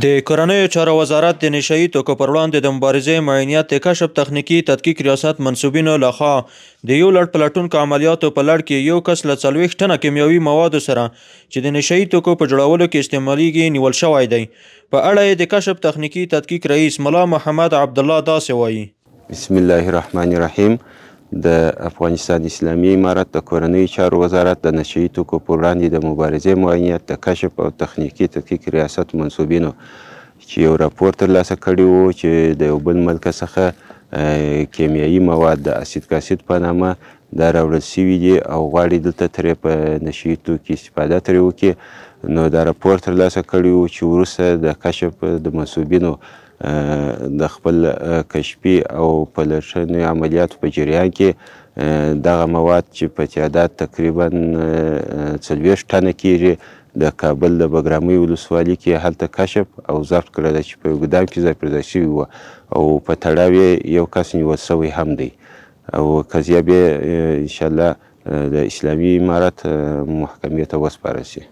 د کورنیو چارو وزارت د نشهیي توکو پر وړاندې د مبارزې معاینیت د کشف تخنیکي تدقیق ریاست منصوبینو لخوا د یو لړ پلټونکو عملیاتو په لړ کې یو کس له 40 ټنه کیمیاوي موادو سره چې د نشهیي توکو په جوړولو کې استعمالیږي نیول شوی دی. په اړه یې د کشف تخنیکي تدقیق رئیس ملا محمد عبدالله داسې وایي: بسم الله الرحمن الرحیم. د افغانستان اسلامي امارت د کورنیو چارو وزارت د نشهیي توکو پر وړاندې د مبارزې معاینیت د کشف او تخنیکي تدقیق ریاست منصوبینو چې یو راپور ترلاسه کړی و چې د یو بل ملک څخه کیمیاوي مواد د اسیدک اسید په نامه دا راوړل سوي دي او غواړي دلته ترې په نشهیي توکي استفاده ترې وکړي. نو دا راپور ترلاسه کړی و چې وروسته د کشف د منصوبینو د خپل کشفي او پلټنې عملیاتو په جریان کې دغه مواد چې په تعداد تقریبا 40 ټنه کیږي د کابل د بګرامۍ ولسوالۍ کې هلته کشف او ضبط کړی ده چې په یو ګدام کې ځای پر ځای شوي وه او په تړاو یې یو کس نیول سوی هم دی او قضیه بیا انشاءالله د اسلامي امارت محکمې ته وسپارل شي.